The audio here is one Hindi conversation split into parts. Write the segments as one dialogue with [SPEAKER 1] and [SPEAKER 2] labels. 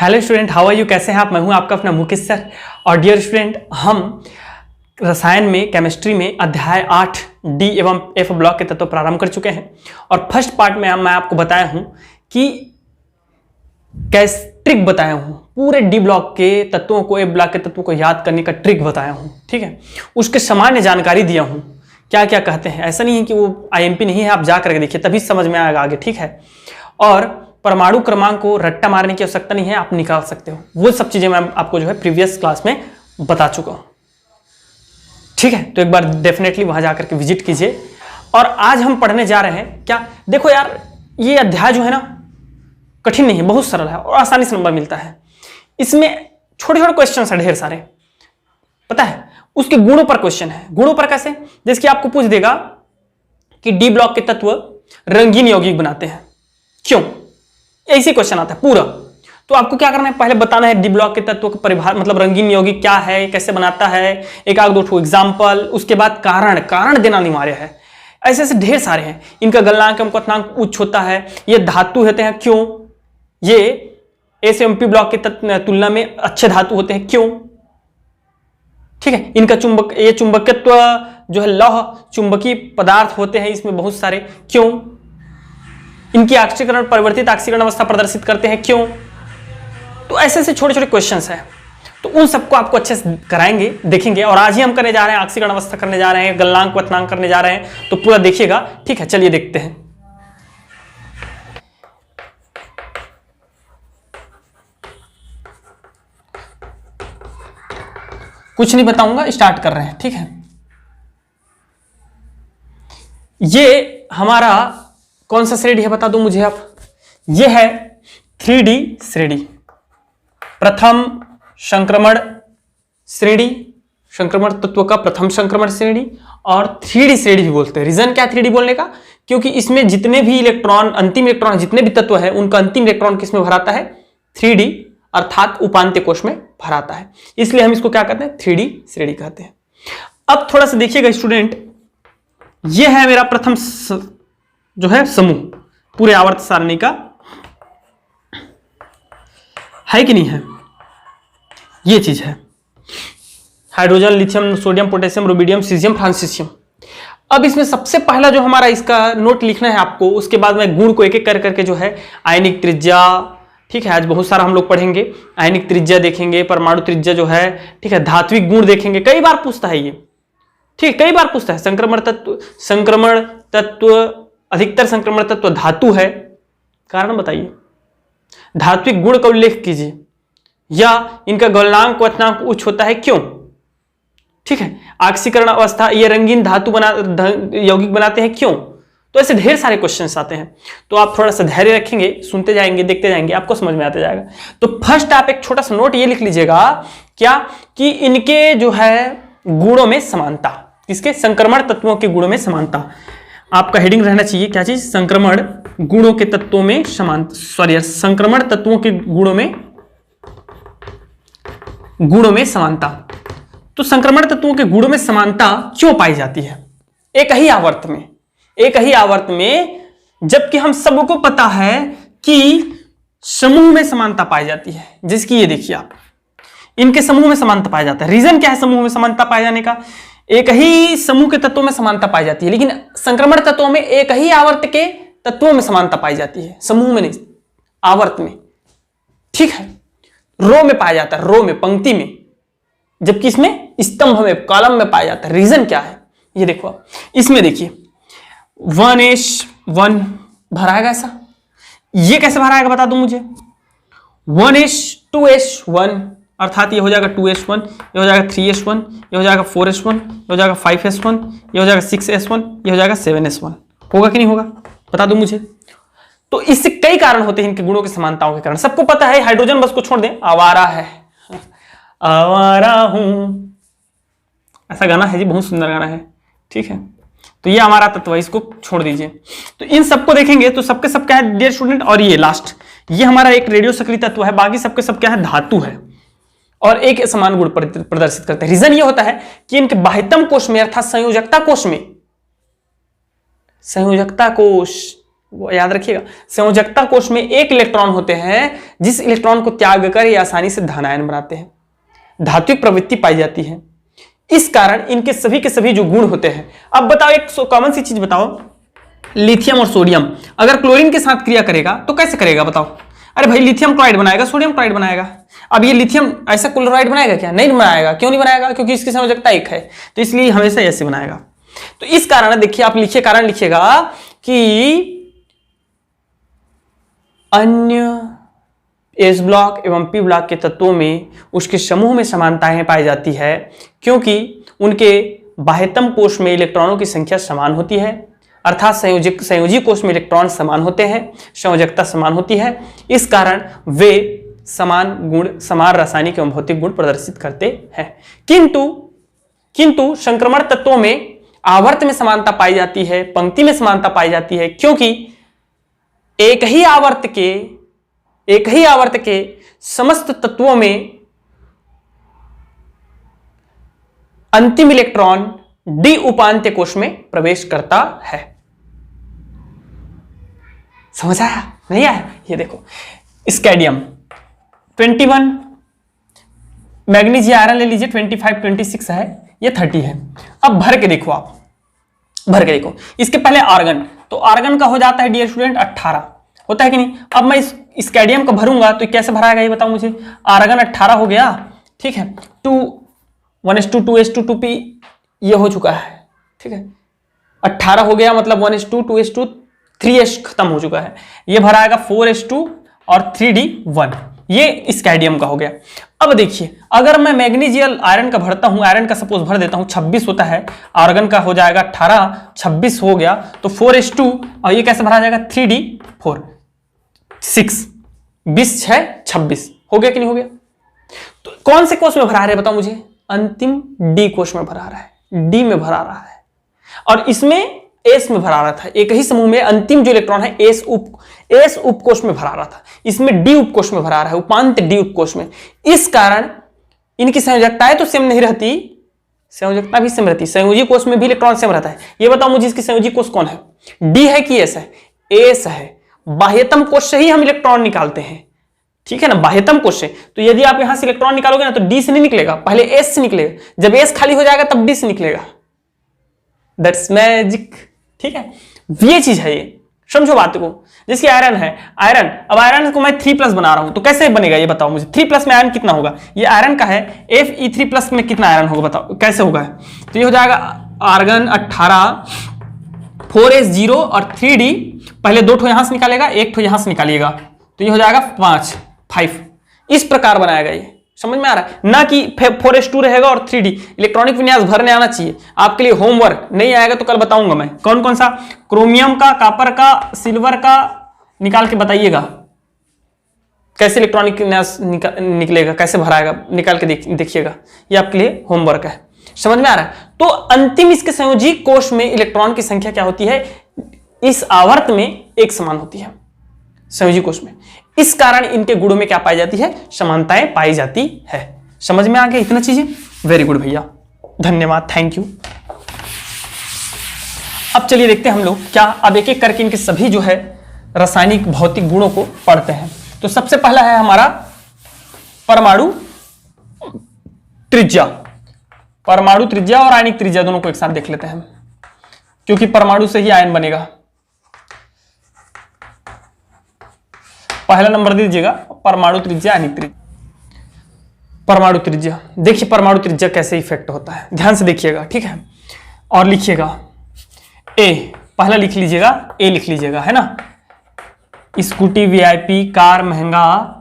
[SPEAKER 1] Hello student, how are you? कैसे हैं आप? मैं हूं आपका अपना मुकेश सर। और डियर स्टूडेंट, हम रसायन में, केमिस्ट्री में अध्याय 8 डी एवं एफ ब्लॉक के तत्व प्रारंभ कर चुके हैं। और फर्स्ट पार्ट में मैं आपको बताया हूं कि कैसे ट्रिक बताया हूं, पूरे डी ब्लॉक के तत्वों को, एफ ब्लॉक के तत्वों को याद करने का ट्रिक बताया हूं। ठीक है, उसके सामान्य जानकारी दिया हूं, क्या क्या कहते हैं। ऐसा नहीं है कि वो आईएमपी नहीं है, आप जा करके देखिए तभी समझ में आएगा आगे। ठीक है, और परमाणु क्रमांक को रट्टा मारने की आवश्यकता नहीं है, आप निकाल सकते हो। वो सब चीजें मैं आपको जो है प्रीवियस क्लास में बता चुका हूं। ठीक है, तो एक बार डेफिनेटली वहां जाकर के विजिट कीजिए। और आज हम पढ़ने जा रहे हैं क्या, देखो यार, ये अध्याय जो है ना कठिन नहीं है, बहुत सरल है और आसानी से नंबर मिलता है। इसमें छोटे छोटे क्वेश्चन है ढेर सारे, पता है। उसके गुणों पर क्वेश्चन है। गुणों पर कैसे? जैसे कि आपको पूछ देगा कि डी ब्लॉक के तत्व रंगीन यौगिक बनाते हैं, क्यों? ऐसे क्वेश्चन आता है पूरा। तो आपको क्या करना है, पहले बताना है डी ब्लॉक के तत्व का परिभाषा, मतलब रंगीन यौगिक क्या है, कैसे बनाता है, एक आध दो एग्जांपल। उसके बाद कारण देना अनिवार्य है। ऐसे ऐसे ढेर सारे हैं। इनका गलनांक एवं क्वथनांक उच्च होता है, ये धातु होते हैं, क्यों? ये एस एवं पी ब्लॉक के तुलना में अच्छे धातु होते हैं, क्यों? ठीक है, इनका ये चुंबकत्व जो है, लौह चुंबकीय पदार्थ होते हैं इसमें बहुत सारे, क्यों? इनकी ऑक्सीकरण परिवर्तित ऑक्सीकरण अवस्था प्रदर्शित करते हैं, क्यों? तो ऐसे ऐसे छोटे छोटे क्वेश्चंस हैं। तो उन सबको आपको अच्छे से कराएंगे, देखेंगे। और आज ही हम करने जा रहे हैं, ऑक्सीकरण अवस्था करने जा रहे हैं, गलनांक क्वथनांक करने जा रहे हैं, तो पूरा देखिएगा। ठीक है, चलिए देखते हैं। कुछ नहीं बताऊंगा, स्टार्ट कर रहे हैं। ठीक है, ये हमारा कौन सा श्रेणी है बता दो मुझे आप। ये है 3D श्रेणी, प्रथम संक्रमण श्रेणी, संक्रमण तत्व का प्रथम संक्रमण श्रेणी। और 3D श्रेणी भी बोलते हैं। रीजन क्या 3D बोलने का? क्योंकि इसमें जितने भी इलेक्ट्रॉन, अंतिम इलेक्ट्रॉन, जितने भी तत्व है, उनका अंतिम इलेक्ट्रॉन किसमें भराता है? 3D, अर्थात उपांत्य कोश में भराता है। इसलिए हम इसको क्या कहते हैं? 3D श्रेणी कहते हैं। अब थोड़ा सा देखिएगा स्टूडेंट, यह है मेरा प्रथम जो है समूह पूरे आवर्त सारणी का, है कि नहीं है? ये चीज है hydrogen, lithium, sodium, potassium, rubidium, caesium, francium. अब इसमें सबसे पहला जो हमारा इसका नोट लिखना है आपको, उसके बाद में गुण को एक एक कर करके जो है, आयनिक त्रिज्या, ठीक है, आज बहुत सारा हम लोग पढ़ेंगे। आयनिक त्रिज्या देखेंगे, परमाणु त्रिज्या जो है, ठीक है, धात्विक गुण देखेंगे। कई बार पूछता है ये, ठीक, कई बार पूछता है। संक्रमण तत्व, अधिकतर संक्रमण तत्व धातु है, कारण बताइए। धात्विक गुण का उल्लेख कीजिए, या इनका गलनांक क्वथनांक उच्च होता है, क्यों? ठीक है, ऑक्सीकरण अवस्था, ये रंगीन धातु यौगिक बनाते हैं, क्यों? तो ऐसे ढेर सारे क्वेश्चंस आते हैं। तो आप थोड़ा सा धैर्य रखेंगे, सुनते जाएंगे, देखते जाएंगे, आपको समझ में आते जाएगा। तो फर्स्ट आप एक छोटा सा नोट ये लिख लीजिएगा, क्या कि इनके जो है गुणों में समानता, किसके? संक्रमण तत्वों के गुणों में समानता। आपका हेडिंग रहना चाहिए क्या चीज? संक्रमण गुणों के तत्वों में समानता, सॉरी, संक्रमण तत्वों के गुणों में समानता। तो संक्रमण तत्वों के गुणों में समानता क्यों पाई जाती है? एक ही आवर्त में, जबकि हम सबको पता है कि समूह में समानता पाई जाती है। जिसकी ये देखिए आप, इनके समूह में समानता पाया जाता है। रीजन क्या है समूह में समानता पाए जाने का? एक ही समूह के तत्वों में समानता पाई जाती है, लेकिन संक्रमण तत्वों में एक ही आवर्त के तत्वों में समानता पाई जाती है, समूह में नहीं, आवर्त में। ठीक है, रो में पाया जाता है, रो में, पंक्ति में, जबकि इसमें स्तंभ में, कॉलम में पाया जाता है। रीजन क्या है ये देखो आप, इसमें देखिए 1s1 भराएगा ऐसा। ये कैसे भराएगा बता दो मुझे। 1s2s1, अर्थात ये हो जाएगा 2s1, ये हो जाएगा 3s1, ये हो जाएगा 4s1, ये हो जाएगा 5s1, ये हो जाएगा 6s1, ये हो जाएगा 7s1। होगा कि नहीं होगा बता दो मुझे। तो इससे कई कारण होते हैं इनके गुणों की समानताओं के कारण। सबको पता है, हाइड्रोजन बस को छोड़ दें, आवारा है, आवारा हूं, ऐसा गाना है जी, बहुत सुंदर गाना है। ठीक है, तो ये हमारा तत्व है, इसको छोड़ दीजिए। तो इन सबको देखेंगे तो सबके सब क्या है डियर स्टूडेंट, और ये लास्ट, ये हमारा एक रेडियो सक्रिय तत्व है, बाकी सबके सब क्या है? धातु है, और एक समान गुण प्रदर्शित करते हैं। रीजन ये होता है कि इनके बाह्यतम कोश में, अर्थात संयोजकता कोश में, संयोजकता कोश वो याद रखिएगा। संयोजकता कोष में एक इलेक्ट्रॉन होते हैं जिस इलेक्ट्रॉन को त्याग कर ये आसानी से धन आयन बनाते हैं। धात्विक प्रवृत्ति पाई जाती है, इस कारण इनके सभी के सभी जो गुण होते हैं। अब बताओ एक कॉमन सी चीज बताओ, लिथियम और सोडियम अगर क्लोरीन के साथ क्रिया करेगा तो कैसे करेगा बताओ? अरे भाई लिथियम क्लोराइड बनाएगा, सोडियम क्लोराइड बनाएगा। अब ये लिथियम ऐसा क्लोराइड बनाएगा क्या? नहीं बनाएगा। क्यों नहीं बनाएगा? क्योंकि इसकी संयोजकता एक है, तो इसलिए हमेशा ऐसे बनाएगा। तो इस कारण देखिए, आप लिखिए, कारण लिखिएगा कि अन्य एस ब्लॉक एवं पी ब्लॉक के तत्वों में उसके समूह में समानताएं पाई जाती है, क्योंकि उनके बाह्यतम कोष में इलेक्ट्रॉनों की संख्या समान होती है, अर्थात संयोजी कोष में इलेक्ट्रॉन समान होते हैं, संयोजकता समान होती है। इस कारण वे समान गुण, समान रासायनिक एवं भौतिक गुण प्रदर्शित करते हैं। किंतु संक्रमण तत्वों में आवर्त में समानता पाई जाती है, पंक्ति में समानता पाई जाती है, क्योंकि एक ही आवर्त के समस्त तत्वों में अंतिम इलेक्ट्रॉन डी उपांत्य कोष में प्रवेश करता है। समझ आया? नहीं आया? ये देखो, स्कैडियम 21, मैग्नीशियम आयरन ले लीजिए 25, 26 है, ये 30 है। अब भर के देखो, आप भर के देखो। इसके पहले आर्गन, तो आर्गन का हो जाता है डियर स्टूडेंट 18, होता है कि नहीं? अब मैं इस स्कैडियम को भरूंगा तो कैसे भराएगा ये बताओ मुझे। आर्गन 18 हो गया, ठीक है, 1:2, 2:2, 2p ये हो चुका है, ठीक है, 18 हो गया, मतलब 1:2, 2:2, 3s खत्म हो चुका है। ये भराएगा 4s2 और 3d1, ये स्कैडियम का हो गया। अब देखिए, अगर मैं मैग्नीशियम आयरन का भरता हूं, आयरन का सपोज भर देता हूं, 26 होता है, आर्गन का हो जाएगा 18, 26 हो गया तो 4s2, और ये कैसे भरा जाएगा 3d4, 6, 20, 6, 26 हो गया कि नहीं हो गया? तो कौन से कोष में भरा रहे बताओ मुझे? अंतिम डी कोष में भरा रहा है, डी में भरा रहा है, और इसमें एस में भरा रहा था। एक ही समूह में अंतिम जो इलेक्ट्रॉन है एस उपकोष में भरा रहा था, इसमें डी उपकोष में भरा रहा है, उपांत डी उपकोष में। इस कारण इनकी संयोजकताएं तो सेम नहीं रहती, संयोजकता भी सेम रहती, संयोजी कोष में भी इलेक्ट्रॉन सेम रहता है। ये बताओ मुझे, इसकी संयोजी कोष कौन है? डी है कि एस है? एस है। बाह्यतम कोष से ही हम इलेक्ट्रॉन निकालते हैं, ठीक है ना, बाह्यतम कोष से। तो यदि आप यहां से इलेक्ट्रॉन निकालोगे ना तो डी से नहीं निकलेगा, पहले एस से निकलेगा, जब एस खाली हो जाएगा तब डी से निकलेगा। दैट्स मैजिक, ठीक है, ये चीज है, ये समझो बात को। जैसे आयरन है, आयरन, अब आयरन को मैं 3+ बना रहा हूं तो कैसे बनेगा ये बताओ मुझे। 3+ में आयरन कितना होगा? ये आयरन का है, Fe3+ में कितना आयरन होगा बताओ, कैसे होगा? तो ये हो जाएगा आर्गन 18, 4s0 और 3d, पहले 2 ठो यहां से निकालेगा, 1 ठो यहां से निकालिएगा, तो ये हो जाएगा 5। इस प्रकार बनाएगा ये, समझ में आ रहा है ना? कि 4s2 रहेगा और 3d। इलेक्ट्रॉनिक विन्यास भरने आना चाहिए आपके लिए, होमवर्क नहीं आएगा तो कल बताऊंगा मैं कौन कौन सा, क्रोमियम का, कॉपर का, सिल्वर का निकाल के बताइएगा कैसे इलेक्ट्रॉनिक विन्यास निकलेगा, कैसे भराएगा, निकाल के देखिएगा, ये आपके लिए होमवर्क है। समझ में आ रहा है? तो अंतिम इसके संयोजी कोष में इलेक्ट्रॉन की संख्या क्या होती है? इस आवर्त में एक समान होती है संयोजी कोष में। इस कारण इनके गुणों में क्या पाई जाती है? समानताएं पाई जाती है। समझ में आ गया इतना चीजें? वेरी गुड भैया, धन्यवाद, थैंक यू। अब चलिए देखते हैं हम लोग क्या, अब एक एक करके इनके सभी जो है रासायनिक भौतिक गुणों को पढ़ते हैं। तो सबसे पहला है हमारा परमाणु त्रिज्या। परमाणु त्रिज्या और आयनिक त्रिज्या दोनों को एक साथ देख लेते हैं, क्योंकि परमाणु से ही आयन बनेगा। पहला नंबर दे दीजिएगा, परमाणु त्रिज्या, आयनिक त्रिज्या। परमाणु त्रिज्या, देखिए परमाणु त्रिज्या कैसे इफेक्ट होता है, ध्यान से देखिएगा, ठीक है, और लिखिएगा ए, पहला लिख लीजिएगा, ए लिख लीजिएगा, है ना। स्कूटी, वीआईपी, कार महंगा,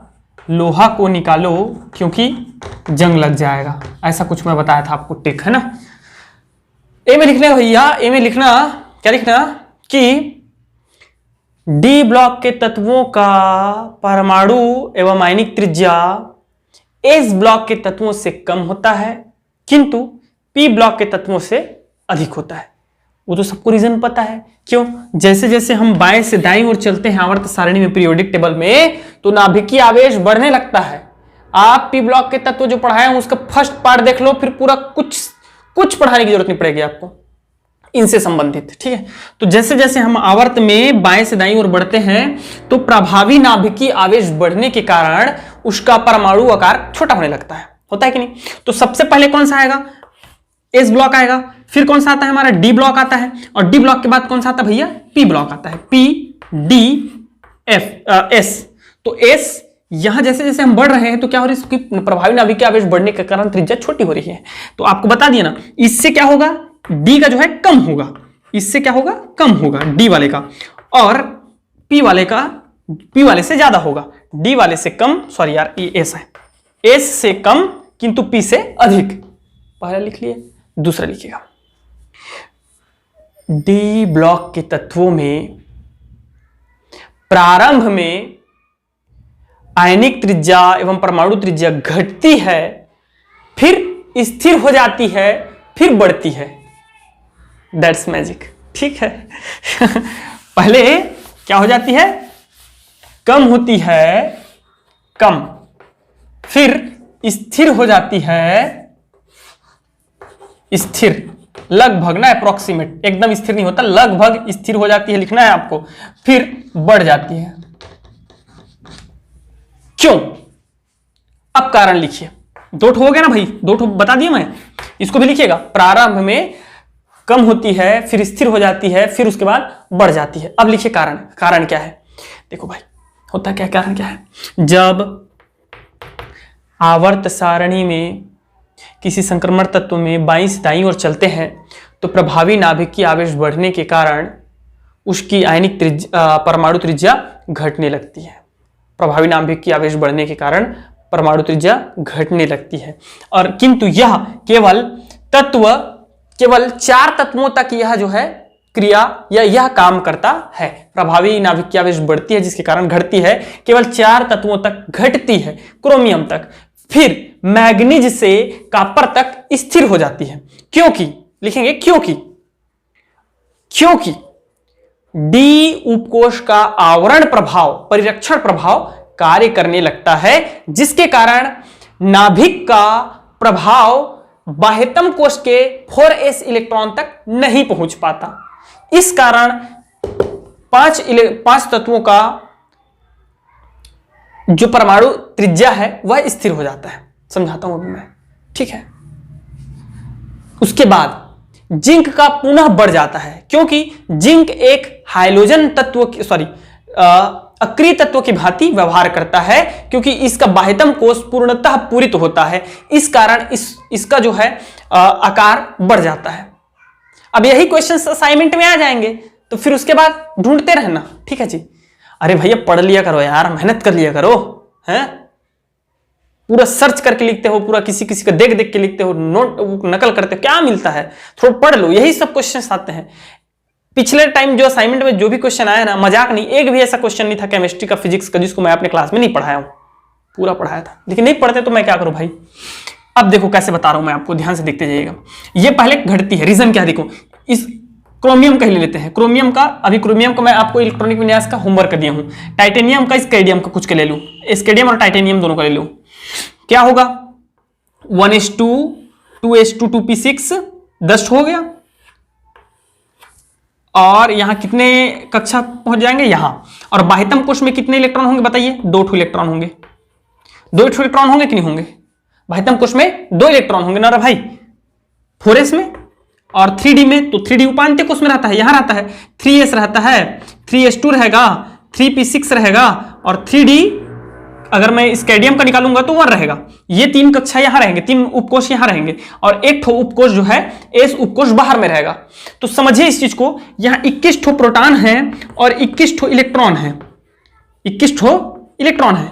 [SPEAKER 1] लोहा को निकालो क्योंकि जंग लग जाएगा, ऐसा कुछ मैं बताया था आपको, टिक, है ना। ए में लिखना भैया, ए में लिखना क्या लिखना कि डी ब्लॉक के तत्वों का परमाणु एवं आयनिक त्रिज्या एस ब्लॉक के तत्वों से कम होता है, किंतु पी ब्लॉक के तत्वों से अधिक होता है। वो तो सबको रीजन पता है, क्यों? जैसे जैसे हम बाएं से दाईं ओर चलते हैं आवर्त सारणी में, पीरियोडिक टेबल में, तो नाभिकीय आवेश बढ़ने लगता है। आप पी ब्लॉक के तत्व जो पढ़ाए हैं उसका फर्स्ट पार्ट देख लो, फिर पूरा कुछ पढ़ाने की जरूरत नहीं पड़ेगी आपको। इनसे संबंधित। ठीक है, तो जैसे जैसे हम आवर्त में बाएं से दाईं ओर बढ़ते हैं तो प्रभावी नाभिकीय आवेश बढ़ने के कारण उसका परमाणु आकार छोटा होने लगता है, होता है कि नहीं। तो सबसे पहले कौन सा आएगा, एस ब्लॉक आएगा, फिर कौन सा आता है हमारा डी ब्लॉक आता है, और डी ब्लॉक के बाद कौन सा आता है भैया, पी ब्लॉक आता है, पी डी एफ एस। तो एस यहां जैसे जैसे हम बढ़ रहे हैं तो क्या हो रही है, इसकी प्रभावी नाभिकीय आवेश बढ़ने के कारण त्रिज्या छोटी हो रही है। तो आपको बता दिया ना, इससे क्या होगा, डी का जो है कम होगा, इससे क्या होगा, कम होगा डी वाले का, और पी वाले का पी वाले से ज्यादा होगा, डी वाले से कम, सॉरी यार ये एस है, एस से कम किंतु पी से अधिक। पहला लिख लिए, दूसरा लिखिएगा, डी ब्लॉक के तत्वों में प्रारंभ में आयनिक त्रिज्या एवं परमाणु त्रिज्या घटती है, फिर स्थिर हो जाती है, फिर बढ़ती है। That's magic. ठीक है पहले क्या हो जाती है, कम होती है, कम, फिर स्थिर हो जाती है, स्थिर लगभग ना, अप्रोक्सीमेट, एकदम स्थिर नहीं होता, लगभग स्थिर हो जाती है लिखना है आपको, फिर बढ़ जाती है। क्यों, अब कारण लिखिए, दो ठो हो गया ना भाई, दो ठो बता दिया मैं, इसको भी लिखिएगा। प्रारंभ में कम होती है, फिर स्थिर हो जाती है, फिर उसके बाद बढ़ जाती है। अब लिखिए कारण, कारण क्या है, देखो भाई होता क्या, कारण क्या है, जब आवर्त सारणी में किसी संक्रमण तत्व में बाईं से दाईं ओर चलते हैं तो प्रभावी नाभिकीय आवेश बढ़ने के कारण उसकी आयनिक त्रिज्या परमाणु त्रिज्या घटने लगती है। प्रभावी नाभिकीय आवेश बढ़ने के कारण परमाणु त्रिज्या घटने लगती है, और किंतु यह केवल 4 तत्वों तक यह जो है क्रिया या यह काम करता है। प्रभावी नाभिकीय आवेश बढ़ती है जिसके कारण घटती है, केवल 4 तत्वों तक घटती है, क्रोमियम तक, फिर मैग्नीज से कॉपर तक स्थिर हो जाती है। क्योंकि लिखेंगे क्योंकि डी उपकोष का आवरण प्रभाव, परिरक्षण प्रभाव कार्य करने लगता है, जिसके कारण नाभिक का प्रभाव बाह्यतम कोष के 4s इलेक्ट्रॉन तक नहीं पहुंच पाता। इस कारण 5 तत्वों का जो परमाणु त्रिज्या है वह स्थिर हो जाता है। समझाता हूं अभी मैं, ठीक है। उसके बाद जिंक का पुनः बढ़ जाता है, क्योंकि जिंक एक हाइड्रोजन तत्व अक्रिय तत्व की भांति व्यवहार करता है, क्योंकि इसका बाह्यतम कोष पूर्णतः पूरित होता है, इस कारण इसका जो है आकार बढ़ जाता है। अब यही क्वेश्चन असाइनमेंट में आ जाएंगे, तो फिर उसके बाद ढूंढते रहना, ठीक है जी। अरे भैया पढ़ लिया करो यार, मेहनत कर लिया करो, हैं? पूरा सर्च करके लिखते हो, पूरा किसी किसी का देख देख के लिखते हो, नोट नकल करते हो, क्या मिलता है, थोड़ा पढ़ लो, यही सब क्वेश्चन आते हैं। पिछले टाइम जो असाइनमेंट में जो भी क्वेश्चन आया ना, मजाक नहीं, एक भी ऐसा क्वेश्चन नहीं था केमिस्ट्री का, फिजिक्स का, जिसको मैं अपने क्लास में नहीं पढ़ाया हूं, पूरा पढ़ाया था। लेकिन नहीं पढ़ते तो मैं क्या करूं भाई। अब देखो कैसे बता रहा हूं मैं आपको, ध्यान से देखते जाइएगा। ये पहले घटती है, रीजन क्या है देखो, इस क्रोमियम का ही ले लेते हैं। क्रोमियम का, अभी क्रोमियम का मैं आपको इलेक्ट्रॉनिक विन्यास का होमवर्क दिया हूं। टाइटेनियम का, स्केडियम का कुछ के ले लूं, स्केडियम और टाइटेनियम दोनों का ले लूं, क्या होगा 1s2 2s2 2p6 10 हो गया। और यहां कितने कक्षा पहुंच जाएंगे यहां, और बाह्यतम कोष में कितने इलेक्ट्रॉन होंगे बताइए, 2 इलेक्ट्रॉन होंगे। 2 इलेक्ट्रॉन होंगे कि नहीं होंगे, बाह्यतम कोष में 2 इलेक्ट्रॉन होंगे ना रे भाई, 4s में, और 3d में, तो 3d उपांत्य कोष में रहता है, यहां रहता है 3s रहता है, 3s2 रहेगा, 3p6 रहेगा, और 3d अगर मैं स्केडियम का निकालूंगा तो 1 रहेगा। ये 3 कक्षा यहां रहेंगे, 3 उपकोष यहां रहेंगे, और एक ठो उपकोष जो है एस उपकोष बाहर में रहेगा। तो समझिए इस चीज को, यहां 21 ठो प्रोटॉन है और 21 ठो इलेक्ट्रॉन है, 21 ठो इलेक्ट्रॉन है,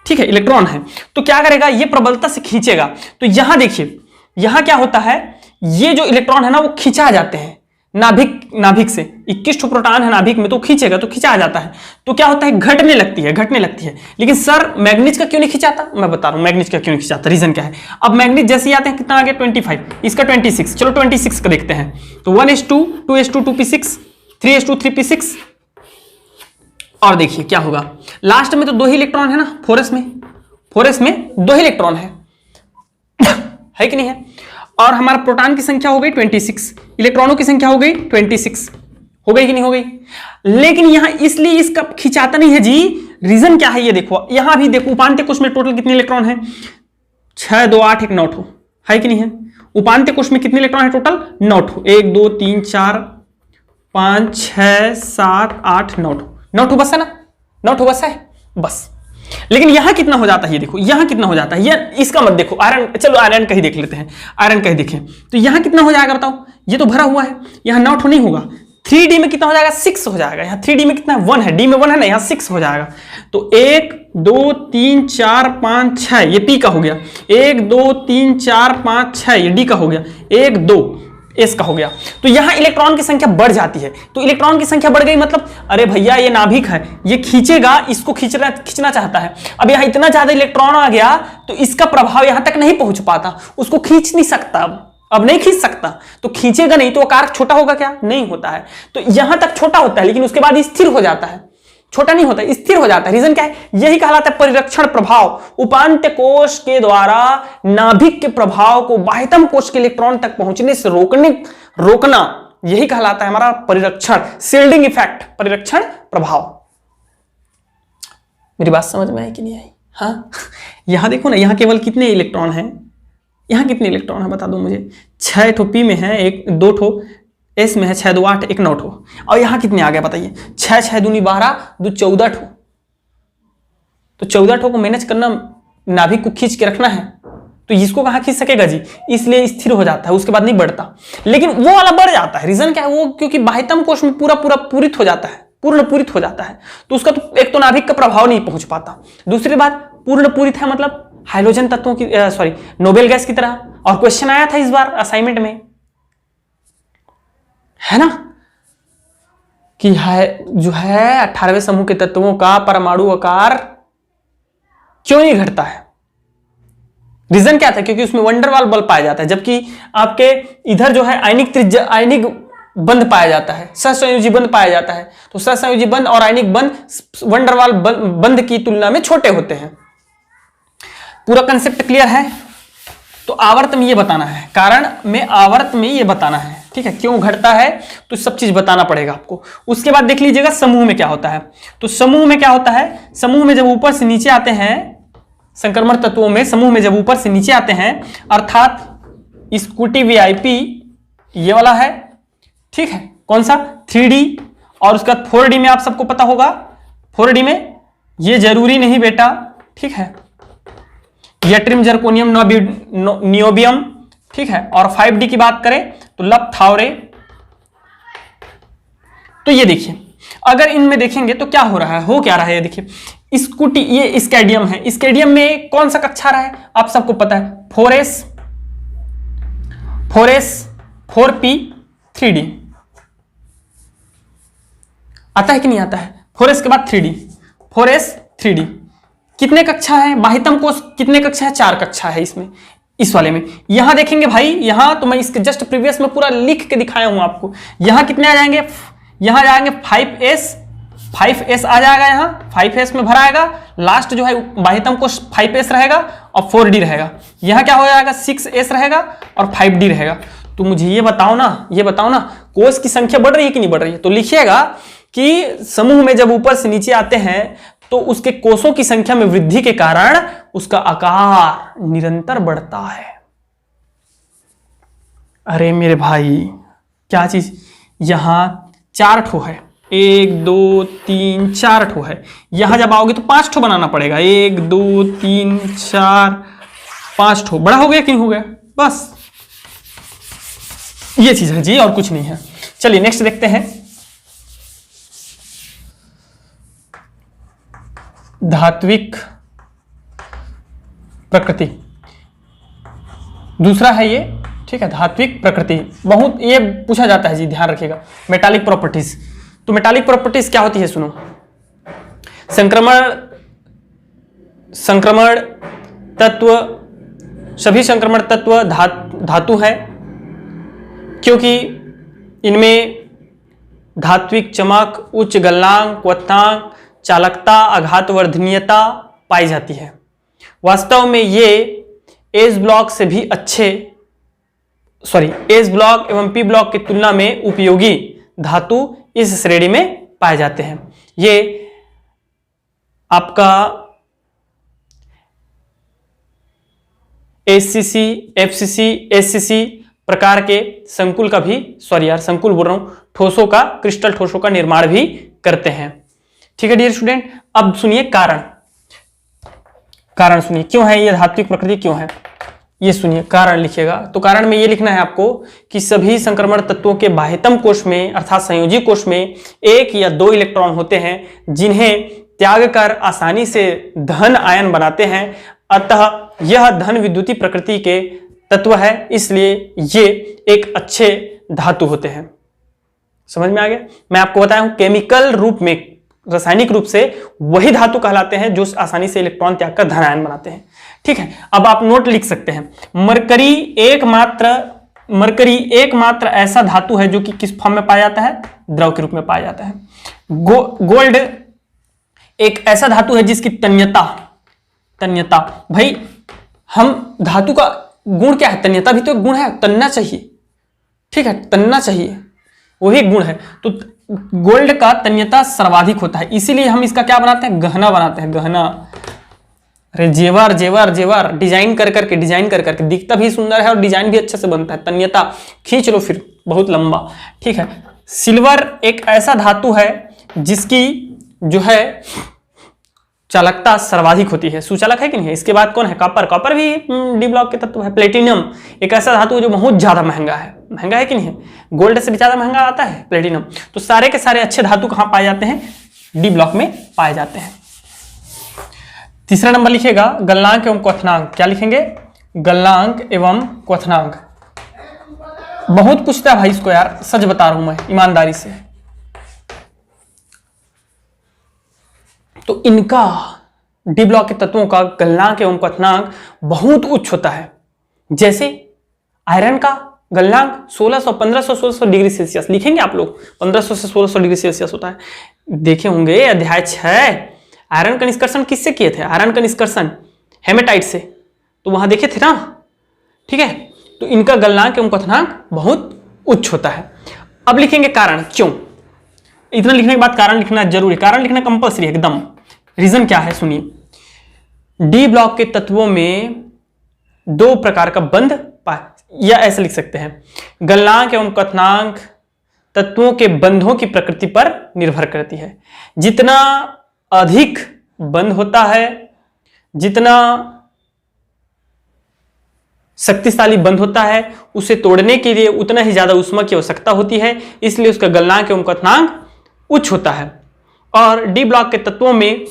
[SPEAKER 1] ठीक है, इलेक्ट्रॉन है। तो क्या करेगा, ये प्रबलता से खींचेगा। तो यहां देखिए, यहां क्या होता है, ये जो इलेक्ट्रॉन है ना वो खिंचा जाते हैं नाभिक से। 21 ठो प्रोटॉन है नाभिक में, तो खींचेगा तो खिंचा जाता है, तो क्या होता है, घटने लगती है। लेकिन सर मैग्नीज का क्यों नहीं खिंचाता, मैं बता रहा हूं मैग्नीज का क्यों नहीं खिंचाता, रीजन क्या है। अब मैग्नीज जैसे ही आते हैं, कितना आ गया 25, इसका 26, चलो 26 का देखते हैं। तो 1s2 2s2 2p6 3s2 3p6, और देखिए क्या होगा, लास्ट में तो 2 ही इलेक्ट्रॉन है ना, 4s में 2 ही इलेक्ट्रॉन है कि नहीं है, और हमारा प्रोटॉन की संख्या हो गई 26, इलेक्ट्रॉनों की संख्या हो गई 26, हो गई कि नहीं हो गई। लेकिन यहां इसलिए इसका खिंचाता नहीं है जी, रीजन क्या है ये देखो, यहां भी देखो उपांत्य कोश में टोटल कितने इलेक्ट्रॉन है, 6 2 8 1 9 ठो है कि नहीं है। उपांत्य कोश में कितने इलेक्ट्रॉन है टोटल, 9 ठो, 1 2 3 4 5 6 7 8 9 ठो, 9 ठो बस है ना, 9 ठो बस है बस। लेकिन यहां कितना हो जाता है ये देखो, यहां कितना हो जाता है, ये इसका मत देखो, आयरन, चलो आयरन का ही देख लेते हैं, आयरन का ही देखें तो यहां कितना हो जाएगा बताओ, ये तो भरा हुआ है, यहां 9 ठो नहीं होगा, 3D में कितना हो जाएगा, 6 हो जाएगा, यहाँ 3D में कितना 1 है, डी में 1 है ना, यहाँ 6 हो जाएगा। तो 1 2 3 4 5 6 ये पी का हो गया, 1 2 3 4 5 6 ये डी का हो गया, 1 2 एस का हो गया। तो यहां इलेक्ट्रॉन की संख्या बढ़ जाती है, तो इलेक्ट्रॉन की संख्या बढ़ गई मतलब अरे भैया ये नाभिक है, ये खींचेगा, इसको खींचना चाहता है। अब यहां इतना ज्यादा इलेक्ट्रॉन आ गया तो इसका प्रभाव यहां तक नहीं पहुंच पाता, उसको खींच नहीं सकता, अब नहीं खींच सकता, तो खींचेगा नहीं तो आकार छोटा होगा क्या, नहीं होता है। तो यहां तक छोटा होता है लेकिन उसके बाद स्थिर हो जाता है, छोटा नहीं होता, स्थिर हो जाता है। रीजन क्या है, यही कहलाता है परिरक्षण प्रभाव। उपांत्य कोश के द्वारा नाभिक के प्रभाव को बाह्यतम कोश के इलेक्ट्रॉन तक पहुंचने से रोकना, यही कहलाता है हमारा परिरक्षण, शील्डिंग इफेक्ट, परिरक्षण प्रभाव। मेरी बात समझ में आई कि नहीं आई? हाँ, यहां देखो ना, यहां केवल कितने इलेक्ट्रॉन हैं, यहां कितने इलेक्ट्रॉन है बता दो मुझे, 6 ठो पी में है, 1 2 ठो एस में है, 6 2 8 1 9 ठो, और यहां कितने आ गए बताइए, 6 6 दूनी 12 2 14 ठो। तो 14 ठो को मैनेज करना, नाभिक को खींच के रखना है, तो इसको कहां खींच सकेगा जी, इसलिए स्थिर हो जाता है, उसके बाद नहीं बढ़ता। लेकिन वो वाला बढ़ जाता है, रीजन क्या है, वो क्योंकि बाह्यतम कोश में पूरा पूरित हो जाता है, पूर्ण पूरित हो जाता है, तो उसका तो एक तो नाभिक का प्रभाव नहीं पहुंच पाता, दूसरी बात पूर्ण पूरित है मतलब हाइड्रोजन तत्वों की सॉरी नोबेल गैस की तरह। और क्वेश्चन आया था इस बार असाइनमेंट में, है ना, कि है जो है 18वें समूह के तत्वों का परमाणु आकार क्यों नहीं घटता है। रीजन क्या था, क्योंकि उसमें वंडरवाल बल पाया जाता है, जबकि आपके इधर जो है आयनिक बंध पाया जाता है, सहसंयोजी बंध पाया जाता है। तो सहसंयोजी बंध और आयनिक बंध वंडरवाल बंध की तुलना में छोटे होते हैं। पूरा कंसेप्ट क्लियर है। तो आवर्त में ये बताना है, कारण में आवर्त में ये बताना है, ठीक है, क्यों घटता है, तो सब चीज बताना पड़ेगा आपको। उसके बाद देख लीजिएगा समूह में क्या होता है। तो समूह में क्या होता है, समूह में जब ऊपर से नीचे आते हैं, संक्रमण तत्वों में समूह में जब ऊपर से नीचे आते हैं, अर्थात स्कूटी वीआईपी ये वाला है, ठीक है, कौन सा 3D, और उसका 4D में आप सबको पता होगा, 4D में ये जरूरी नहीं बेटा, ठीक है, यट्रिम जर्कोनियम नियोबियम, ठीक है, और 5D की बात करें तो लब थावरे। तो ये देखिए, अगर इनमें देखेंगे तो क्या हो रहा है, हो क्या रहा है, ये देखिए स्कूटी, ये स्कैडियम है, स्कैडियम में कौन सा कक्षा रहा है आप सबको पता है, 4s 4p 3D आता है कि नहीं आता है, 4s के बाद 3D, 4s 3D कितने कक्षा है, बाह्यतम कोश कितने कक्षा है, 4 कक्षा है इसमें, इस वाले में। यहां देखेंगे भाई, यहां तो मैं इसके जस्ट प्रीवियस में पूरा लिख के दिखाया हूं आपको। यहां कितने आ जाएंगे, यहां जाएंगे 5s आ जाएगा, यहां 5s में भरा आएगा, लास्ट जो है बाह्यतम कोश 5s रहेगा और 4D रहेगा। यहां क्या हो जाएगा, 6s रहेगा और 5D रहेगा। तो मुझे ये बताओ ना कोश की संख्या बढ़ रही है कि नहीं बढ़ रही है। तो लिखिएगा कि समूह में जब ऊपर से नीचे आते हैं तो उसके कोषों की संख्या में वृद्धि के कारण उसका आकार निरंतर बढ़ता है। अरे मेरे भाई क्या चीज, यहां 4 ठो है, 1 2 3 4 ठो है, यहां जब आओगे तो 5 ठो बनाना पड़ेगा, 1 2 3 4 5 ठो। बड़ा हो गया कि नहीं हो गया, बस ये चीज है जी, और कुछ नहीं है। चलिए नेक्स्ट देखते हैं, धात्विक प्रकृति दूसरा है ये, ठीक है, धात्विक प्रकृति बहुत ये पूछा जाता है जी, ध्यान रखिएगा। मेटालिक प्रॉपर्टीज, तो मेटालिक प्रॉपर्टीज क्या होती है सुनो, संक्रमण तत्व, सभी संक्रमण तत्व धातु है, क्योंकि इनमें धात्विक चमक, उच्च गलनांक, क्वथनांक, चालकता, आघातवर्धनीयता पाई जाती है। वास्तव में ये एज ब्लॉक से भी अच्छे सॉरी एस ब्लॉक एवं पी ब्लॉक की तुलना में उपयोगी धातु इस श्रेणी में पाए जाते हैं। ये आपका एचसीसी, एफसीसी, एससीसी प्रकार के संकुल का भी, सॉरी यार संकुल बोल रहा हूं, ठोसों का, क्रिस्टल ठोसों का निर्माण भी करते हैं। ठीक है डियर स्टूडेंट, अब सुनिए कारण सुनिए क्यों है ये धात्विक प्रकृति क्यों है, ये सुनिए कारण लिखिएगा। तो कारण में ये लिखना है आपको कि सभी संक्रमण तत्वों के बाह्यतम कोश में अर्थात संयोजी कोश में 1 या 2 इलेक्ट्रॉन होते हैं जिन्हें त्याग कर आसानी से धन आयन बनाते हैं। अतः यह धन विद्युतीय प्रकृति के तत्व है, इसलिए ये एक अच्छे धातु होते हैं। समझ में आ गया? मैं आपको बताया हूं केमिकल रूप में, रासायनिक रूप से वही धातु कहलाते हैं जो आसानी से इलेक्ट्रॉन त्याग कर धन आयन बनाते हैं। ठीक है, अब आप नोट लिख सकते हैं, मरकरी एकमात्र ऐसा धातु है जो कि किस फॉर्म में पाया जाता है, द्रव के रूप में पाया जाता है। गोल्ड एक ऐसा धातु है जिसकी तन्यता भाई, हम धातु का गुण क्या है, तन्यता भी तो गुण है, तन्ना चाहिए। ठीक है, तन्ना चाहिए, वही गुण है। तो गोल्ड का तन्यता सर्वाधिक होता है, इसीलिए हम इसका क्या बनाते हैं, गहना बनाते हैं, गहना। अरे जेवर जेवर जेवर डिजाइन कर करके दिखता भी सुंदर है और डिजाइन भी अच्छे से बनता है। तन्यता खींच लो फिर बहुत लंबा। ठीक है, सिल्वर एक ऐसा धातु है जिसकी जो है चालकता सर्वाधिक होती है, सुचालक है कि नहीं है। इसके बाद कौन है, कॉपर भी डी ब्लॉक के तत्व है। प्लेटिनम एक ऐसा धातु है जो बहुत ज्यादा महंगा है कि नहीं है, गोल्ड से भी ज्यादा महंगा आता है प्लेटिनम। तो सारे के सारे अच्छे धातु कहां पाए जाते हैं, डी ब्लॉक में पाए जाते हैं। तीसरा नंबर लिखिएगा गलनांक एवं क्वथनांक। क्या लिखेंगे, गलनांक एवं क्वथनांक। बहुत पूछता है भाई इसको यार, सच बता रहा हूं मैं ईमानदारी से। तो इनका डी ब्लॉक के तत्वों का गलनांक एवं क्वथनांक बहुत उच्च होता है। जैसे आयरन का गलनांक 1500 डिग्री सेल्सियस लिखेंगे आप लोग, 1500 से 1600 डिग्री सेल्सियस होता है। देखे होंगे अध्याय 6, आयरन का निष्कर्षण किससे किए थे, आयरन का निष्कर्षण हेमेटाइट से, तो वहां देखे थे ना। ठीक है, तो इनका गलनांक एवं क्वथनांक बहुत उच्च होता है। अब लिखेंगे कारण, क्यों। इतना लिखने के बाद कारण लिखना जरूरी, कारण लिखना कंपल्सरी एकदम। रीजन क्या है सुनिए, डी ब्लॉक के तत्वों में 2 प्रकार का बंध या ऐसे लिख सकते हैं, गलनांक एवं क्वथनांक तत्वों के बंधों की प्रकृति पर निर्भर करती है। जितना अधिक बंध होता है, जितना शक्तिशाली बंध होता है, उसे तोड़ने के लिए उतना ही ज्यादा ऊष्मा की आवश्यकता होती है, इसलिए उसका गलनांक एवं क्वथनांक उच्च होता है। और डी ब्लॉक के तत्वों में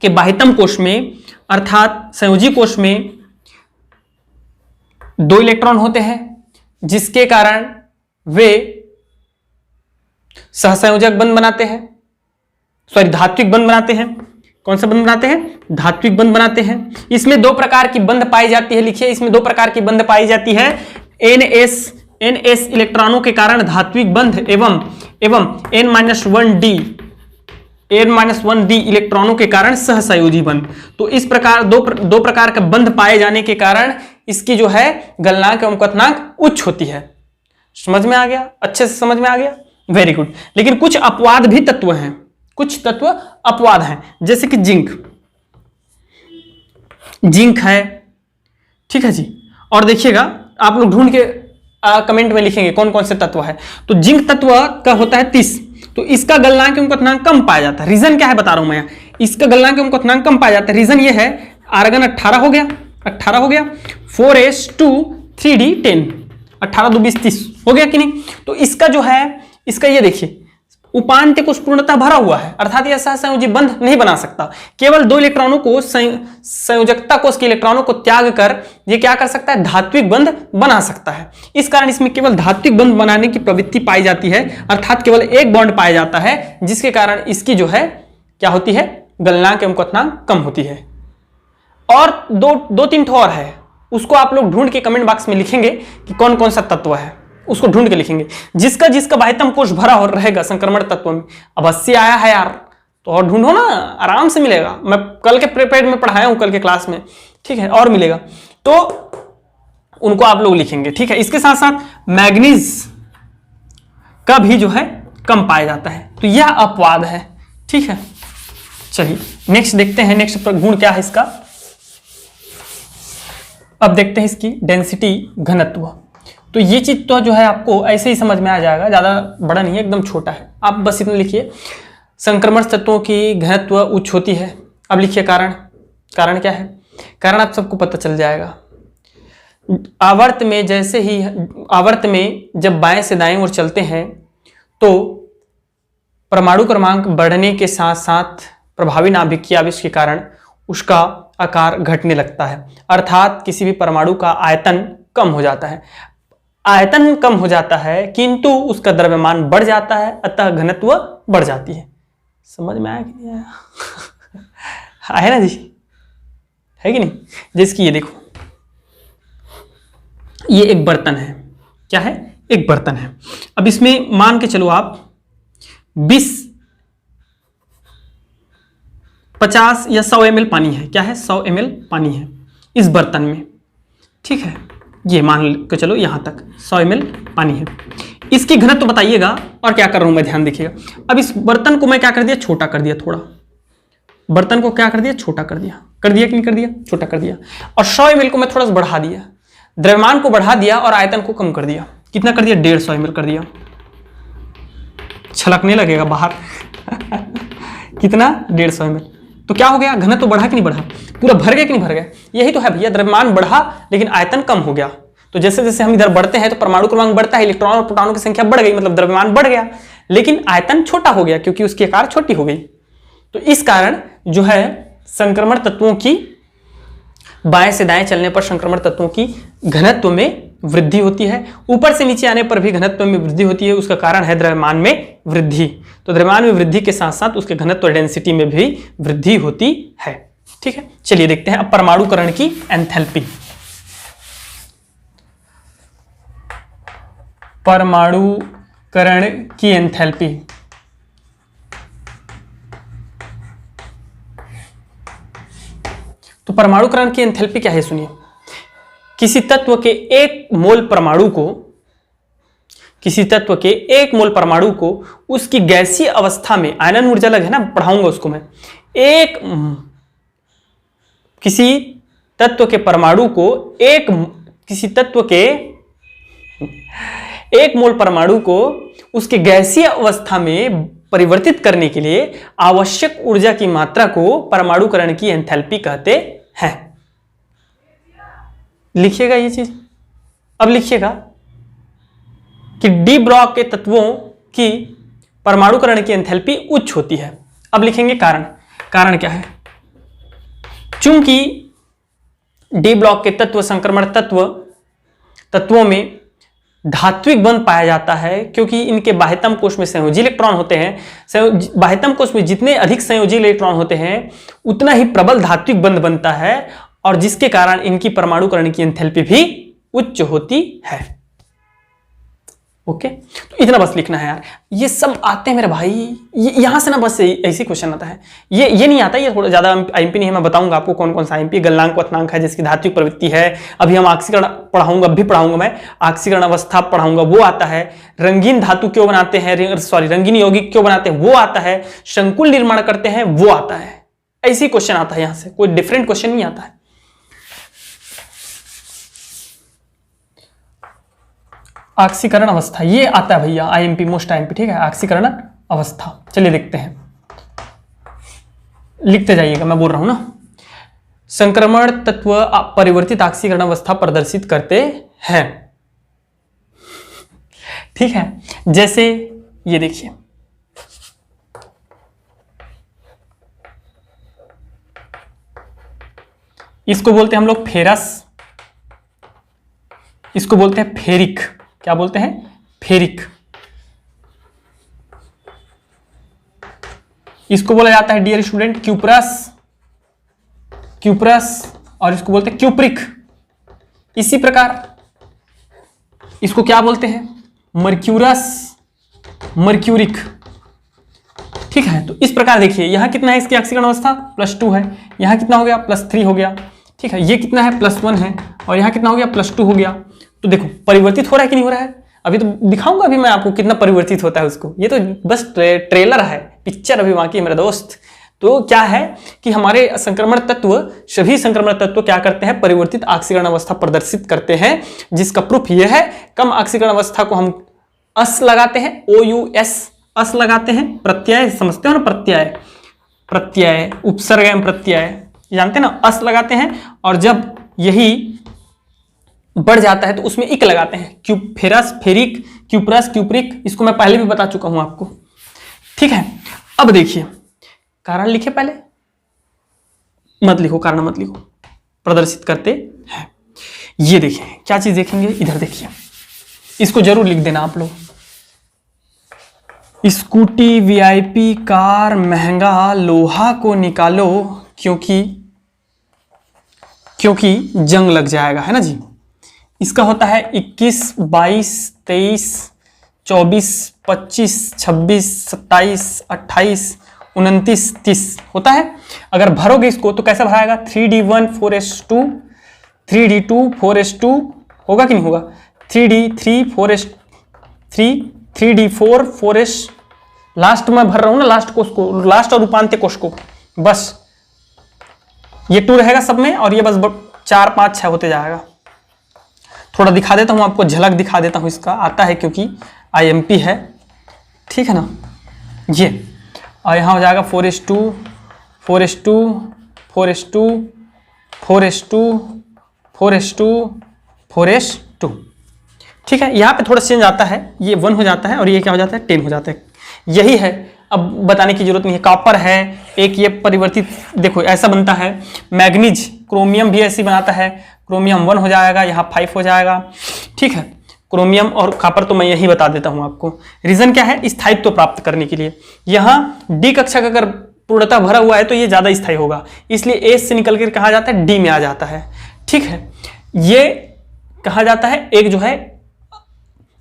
[SPEAKER 1] के बाह्यतम कोश में अर्थात संयोजी कोश में 2 इलेक्ट्रॉन होते हैं, जिसके कारण वे सहसंयोजक बंध बनाते हैं, सॉरी धात्विक बंध बनाते हैं। कौन सा बंध बनाते हैं, धात्विक बंध बनाते हैं। इसमें 2 प्रकार की बंध पाई जाती है, लिखिए इसमें 2 प्रकार की बंध पाई जाती है। NS इलेक्ट्रॉनों के कारण धात्विक बंध एवं N-1D इलेक्ट्रॉनों के कारण सहसंयोजी बंध। तो इस प्रकार दो प्रकार का बंध पाए जाने के कारण इसकी जो है गलनांक एवं क्वथनांक उच्च होती है। समझ में आ गया, अच्छे से समझ में आ गया, वेरी गुड। लेकिन कुछ अपवाद भी तत्व हैं, कुछ तत्व अपवाद हैं, जैसे कि जिंक है। ठीक है जी, और देखिएगा आप लोग ढूंढ के कमेंट में लिखेंगे कौन कौन से तत्व है। तो जिंक तत्व का होता है 30, तो इसका गलनांक एवं क्वथनांक कम पाया जाता है। रीजन क्या है बता रहा हूं मैं, इसका गलनांक एवं क्वथनांक कम पाया जाता है। रीजन ये है, आर्गन 18 हो गया, 4s2 3d10, 18 2 20 30 हो गया कि नहीं। तो इसका जो है, इसका ये देखिए उपांत्य कोश पूर्णतः भरा हुआ है, अर्थात यह सहसंयोजी बंध नहीं बना सकता। केवल 2 इलेक्ट्रॉनों को संयोजकता कोश के इलेक्ट्रॉनों को त्याग कर ये क्या कर सकता है, धात्विक बंध बना सकता है। इस कारण इसमें केवल धात्विक बंध बनाने की प्रवृत्ति पाई जाती है, अर्थात केवल एक बॉन्ड पाया जाता है, जिसके कारण इसकी जो है क्या होती है, गलनांक एवं क्वथनांक कम होती है। और 2-3 ठो और है, उसको आप लोग ढूंढ के कमेंट बॉक्स में लिखेंगे कि कौन कौन सा तत्व है, उसको ढूंढ के लिखेंगे। जिसका बाह्यतम कोश भरा हो रहेगा संक्रमण तत्व में, अवश्य आया है यार, तो और ढूंढो ना, आराम से मिलेगा। मैं कल के प्रीपेड में पढ़ाया हूं, कल के क्लास में, ठीक है, और मिलेगा। तो उनको आप लोग लिखेंगे, ठीक है। इसके साथ साथ मैग्नीज का भी जो है कम पाया जाता है, तो यह अपवाद है, ठीक है। चलिए नेक्स्ट देखते हैं, नेक्स्ट गुण क्या है इसका। अब देखते हैं इसकी डेंसिटी, घनत्व। तो ये चीज तो जो है आपको ऐसे ही समझ में आ जाएगा, ज्यादा बड़ा नहीं है, एकदम छोटा है। आप बस इतना लिखिए, संक्रमण तत्वों की घनत्व उच्च होती है। अब लिखिए कारण, कारण क्या है, कारण आप सबको पता चल जाएगा। आवर्त में जैसे ही आवर्त में जब बाएं से दाएं ओर चलते हैं तो परमाणु क्रमांक बढ़ने के साथ साथ प्रभावी नाभिकीय आवेश के कारण उसका आकार घटने लगता है, अर्थात किसी भी परमाणु का आयतन कम हो जाता है। आयतन कम हो जाता है किंतु उसका द्रव्यमान बढ़ जाता है, अतः घनत्व बढ़ जाती है। समझ में आया कि नहीं आया? आया ना जी, है कि नहीं? जिसकी ये देखो, ये एक बर्तन है, क्या है, एक बर्तन है। अब इसमें मान के चलो आप 20, 50 या 100 ml पानी है, क्या है, 100 ml पानी है इस बर्तन में, ठीक है। ये मान के चलो यहां तक 100 ml पानी है। इसकी घनत्व बताइएगा, और क्या कर रहा हूं मैं, ध्यान देखिएगा। अब इस बर्तन को मैं क्या कर दिया, छोटा कर दिया थोड़ा, बर्तन को क्या कर दिया, छोटा कर दिया, कर दिया कि नहीं कर दिया, छोटा कर दिया। और 100 ml को मैं थोड़ा सा बढ़ा दिया, द्रव्यमान को बढ़ा दिया और आयतन को कम कर दिया। कितना कर दिया, 150 ml कर दिया। छलकने लगेगा बाहर कितना, 150 ml। तो क्या हो गया, घनत्व तो बढ़ा कि नहीं बढ़ा, पूरा भर गया कि नहीं भर गया। यही तो है भैया, द्रव्यमान बढ़ा लेकिन आयतन कम हो गया। तो जैसे जैसे हम इधर बढ़ते हैं तो परमाणु क्रमांक बढ़ता है, इलेक्ट्रॉन और प्रोटॉनों की संख्या बढ़ गई, मतलब द्रव्यमान बढ़ गया, लेकिन आयतन छोटा हो गया क्योंकि उसकी आकार छोटी हो गई। तो इस कारण जो है संक्रमण तत्वों की, बाएं से दाएं चलने पर संक्रमण तत्वों की घनत्व में वृद्धि होती है, ऊपर से नीचे आने पर भी घनत्व में वृद्धि होती है। उसका कारण है द्रव्यमान में वृद्धि। तो द्रव्यमान में वृद्धि के साथ साथ उसके घनत्व डेंसिटी में भी वृद्धि होती है, ठीक है। चलिए देखते हैं अब परमाणुकरण की एंथैल्पी। परमाणुकरण की एंथैल्पी, तो परमाणुकरण की एंथैल्पी क्या है, सुनिए। किसी तत्व के 1 मोल परमाणु को, किसी तत्व के 1 मोल परमाणु को उसकी गैसीय अवस्था में, आयनन ऊर्जा अलग है ना, पढ़ाऊंगा उसको मैं, किसी तत्व के परमाणु को किसी तत्व के 1 मोल परमाणु को उसके गैसीय अवस्था में परिवर्तित करने के लिए आवश्यक ऊर्जा की मात्रा को परमाणुकरण की एंथैल्पी कहते हैं। लिखिएगा ये चीज। अब लिखिएगा कि डी ब्लॉक के तत्वों की परमाणुकरण की एंथैल्पी उच्च होती है। अब लिखेंगे कारण, कारण क्या है, चूंकि डी ब्लॉक के तत्व संक्रमण तत्वों में धात्विक बंध पाया जाता है, क्योंकि इनके बाह्यतम कोश में संयोजी इलेक्ट्रॉन होते हैं। बाह्यतम कोश में जितने अधिक संयोजी इलेक्ट्रॉन होते हैं उतना ही प्रबल धात्विक बंध बनता है, और जिसके कारण इनकी परमाणुकरण की एंथैल्पी भी उच्च होती है। ओके, तो इतना बस लिखना है यार। ये सब आते हैं मेरे भाई, यहां से ना बस ऐसी क्वेश्चन आता है। ये नहीं आता, ये थोड़ा ज्यादा आईएमपी नहीं है। मैं बताऊंगा आपको कौन कौन सा आईएमपी, गलनांक क्वथनांक है जिसकी धात्विक प्रवृत्ति है। अभी हम ऑक्सीकरण पढ़ाऊंगा, अभी पढ़ाऊंगा मैं ऑक्सीकरण अवस्था पढ़ाऊंगा, वो आता है। रंगीन धातु क्यों बनाते हैं, सॉरी रंगीन यौगिक क्यों बनाते हैं, वो आता है। संकुल निर्माण करते हैं, वो आता है। ऐसी क्वेश्चन आता है, यहां से कोई डिफरेंट क्वेश्चन नहीं आता है। ऑक्सीकरण अवस्था ये आता है भैया, आईएमपी, मोस्ट आईएमपी, ठीक है। ऑक्सीकरण अवस्था, चलिए देखते हैं, लिखते जाइएगा, मैं बोल रहा हूं ना। संक्रमण तत्व परिवर्तित ऑक्सीकरण अवस्था प्रदर्शित करते हैं, ठीक है। जैसे ये देखिए, इसको बोलते हैं हम लोग फेरस, इसको बोलते हैं फेरिक। क्या बोलते हैं, फेरिक। इसको बोला जाता है डियर स्टूडेंट क्यूप्रस, क्यूप्रस, और इसको बोलते हैं क्यूप्रिक। इसी प्रकार इसको क्या बोलते हैं, मर्क्यूरस, मर्क्यूरिक, ठीक है। तो इस प्रकार देखिए, यहां कितना है इसकी ऑक्सीकरण अवस्था, +2 है, यहां कितना हो गया, +3 हो गया, ठीक है, ये कितना है +1 है और यहाँ कितना हो गया +2 हो गया। तो देखो परिवर्तित हो रहा है कि नहीं हो रहा है, अभी तो दिखाऊंगा अभी मैं आपको कितना परिवर्तित होता है उसको। ये तो बस ट्रेलर है, पिक्चर अभी बाकी है मेरा दोस्त। तो क्या है कि हमारे संक्रमण तत्व, सभी संक्रमण तत्व क्या करते हैं, परिवर्तित ऑक्सीकरण अवस्था प्रदर्शित करते हैं, जिसका प्रूफ ये है। कम ऑक्सीकरण अवस्था को हम अस लगाते हैं, OUS अस लगाते हैं। प्रत्यय समझते हो ना, प्रत्यय, प्रत्यय उपसर्ग एवं प्रत्यय जानते हैं ना, अस लगाते हैं। और जब यही बढ़ जाता है तो उसमें इक लगाते हैं, क्यूफेरस, फेरिक, क्यूप्रस, क्यूप्रिक, इसको मैं पहले भी बता चुका हूं आपको। ठीक है, अब देखिए कारण लिखे, पहले मत लिखो, कारण मत लिखो, प्रदर्शित करते हैं। ये देखिए क्या चीज देखेंगे, इधर देखिए, इसको जरूर लिख देना आप लोग। स्कूटी, VIP कार, महंगा, लोहा को निकालो क्योंकि जंग लग जाएगा, है ना जी। इसका होता है 21, 22, 23, 24, 25, 26, 27, 28, 29, 30 होता है। अगर भरोगे इसको तो कैसे भराएगा, 3D1 4S2, 3D2 4S2 होगा कि नहीं होगा, 3D3 4S3, 3D4 4S, last में भर रहा हूं ना, लास्ट कोष को, लास्ट और उपांत्य कोष को, बस ये 2 रहेगा सब में, और ये बस 4, 5, 6 होते जाएगा। थोड़ा दिखा देता हूं आपको, झलक दिखा देता हूं, इसका आता है क्योंकि IMP है, ठीक है ना। ये और यहाँ हो जाएगा 4S2, 4S2, 4S2, 4S2, 4S2, 4S2, ठीक है। यहाँ पे थोड़ा चेंज आता है, ये 1 हो जाता है और ये क्या हो जाता है, 10 हो जाता है। यही है, अब बताने की जरूरत नहीं है। कॉपर है एक, ये परिवर्तित देखो ऐसा बनता है। मैग्नीज, क्रोमियम भी ऐसी बनाता है, क्रोमियम 1 हो जाएगा, यहाँ 5 हो जाएगा, ठीक है। क्रोमियम और कॉपर तो मैं यही बता देता हूं आपको। रीजन क्या है, स्थायित्व प्राप्त करने के लिए। यहाँ D कक्षा का अगर पूर्णतः भरा हुआ है तो ये ज्यादा स्थायी होगा, इसलिए S से निकल कर कहा जाता है D में आ जाता है, ठीक है। ये कहा जाता है एक जो है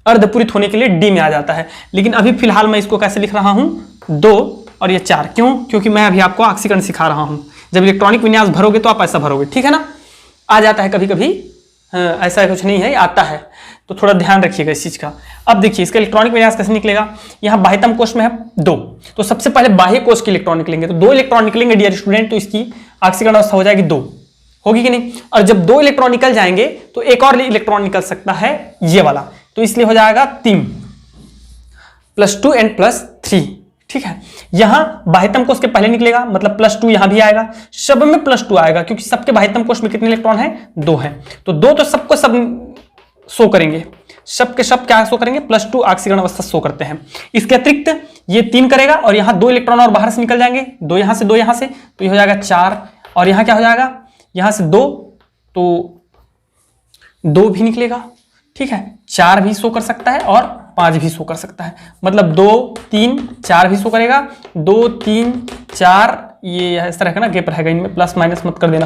[SPEAKER 1] अर्धपूरित होने के लिए D में आ जाता है, लेकिन अभी फिलहाल मैं इसको कैसे लिख रहा हूं, 2 और ये 4। क्यों, क्योंकि मैं अभी आपको ऑक्सीकरण सिखा रहा हूं। जब इलेक्ट्रॉनिक विन्यास भरोगे तो आप ऐसा भरोगे, ठीक है ना। आ जाता है कभी कभी, ऐसा कुछ नहीं है, आता है, तो थोड़ा ध्यान रखिएगा इस चीज का। अब देखिए इसका इलेक्ट्रॉनिक विन्यास कैसे निकलेगा। यहाँ बाह्यतम कोष में है 2, तो सबसे पहले बाह्य कोष के इलेक्ट्रॉन निकलेंगे, तो 2 इलेक्ट्रॉन निकलेंगे डियर स्टूडेंट, तो इसकी ऑक्सीकरण अवस्था हो जाएगी 2, होगी कि नहीं। और जब 2 इलेक्ट्रॉन निकल जाएंगे तो एक और इलेक्ट्रॉन निकल सकता है, ये वाला, तो इसलिए हो जाएगा 3 +2 and +3, ठीक है। यहां बाह्यतम कोष के पहले निकलेगा, मतलब +2 यहां भी आएगा, सब में +2 आएगा, क्योंकि सबके बाह्यतम कोष में कितने इलेक्ट्रॉन है, 2 है, तो 2 तो सबको सब शो करेंगे, सबके सब क्या शो करेंगे, +2 ऑक्सीकरण अवस्था शो करते हैं। इसके अतिरिक्त ये 3 करेगा और यहां 2 इलेक्ट्रॉन और बाहर से निकल जाएंगे, 2 यहां से 2 यहां से, तो ये हो जाएगा 4, और यहां क्या हो जाएगा, यहां से 2, तो 2 भी निकलेगा, ठीक है। 4 भी शो कर सकता है और 5 भी शो कर सकता है, मतलब 2, 3, 4 भी शो करेगा, 2, 3, 4, ये इस तरह का ना गैप रहेगा, इनमें प्लस माइनस मत कर देना।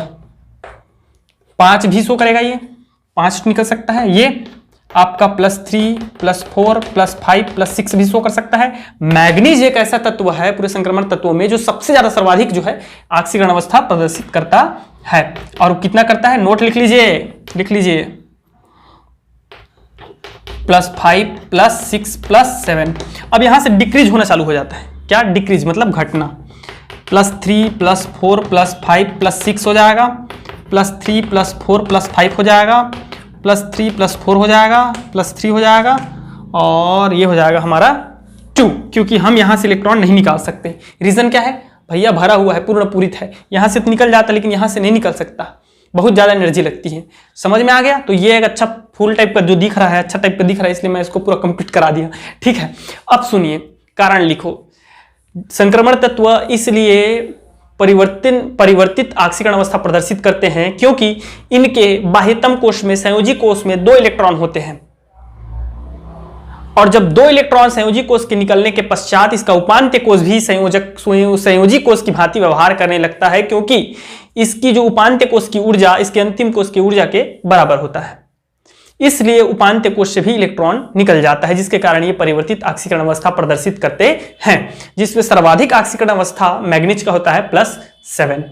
[SPEAKER 1] 5 भी शो करेगा, ये 5 निकल सकता है, ये आपका +3, +4, +5, +6 भी शो कर सकता है। मैग्नीज एक ऐसा तत्व है पूरे संक्रमण तत्वों में जो सबसे ज्यादा सर्वाधिक जो है ऑक्सीकरण अवस्था प्रदर्शित करता है, और कितना करता है, नोट लिख लीजिए, लिख लीजिए, +5, +6, +7। अब यहां से डिक्रीज होना चालू हो जाता है, क्या डिक्रीज मतलब घटना, +3, +4, +5, +6 हो जाएगा, +3, +4, +5 हो जाएगा, +3, +4 हो जाएगा, +3 हो जाएगा, और ये हो जाएगा हमारा 2, क्योंकि हम यहां से इलेक्ट्रॉन नहीं निकाल सकते। रीजन क्या है, भैया भरा हुआ है, पूर्ण पूरित है, यहां से तो निकल जाता लेकिन यहां से नहीं निकल सकता, बहुत ज्यादा एनर्जी लगती है। समझ में आ गया। तो ये एक अच्छा फुल टाइप का जो दिख रहा है, अच्छा टाइप का दिख रहा है, इसलिए मैं इसको पूरा कंप्लीट करा दिया, ठीक है। अब सुनिए, कारण लिखो। संक्रमण तत्व इसलिए परिवर्तित ऑक्सीकरण अवस्था प्रदर्शित करते हैं क्योंकि इनके बाह्यतम कोष में, संयोजी कोष में 2 इलेक्ट्रॉन होते हैं, और जब 2 इलेक्ट्रॉन संयोजी कोष के निकलने के पश्चात इसका उपांत्य कोष भी संयोजी कोष की भांति व्यवहार करने लगता है, क्योंकि इसकी जो उपांत्य कोष की ऊर्जा इसके अंतिम कोष की ऊर्जा के बराबर होता है, इसलिए उपांत्य कोष से भी इलेक्ट्रॉन निकल जाता है, जिसके कारण ये परिवर्तित ऑक्सीकरण अवस्था प्रदर्शित करते हैं, जिसमें सर्वाधिक ऑक्सीकरण अवस्था मैग्नीज का होता है +7।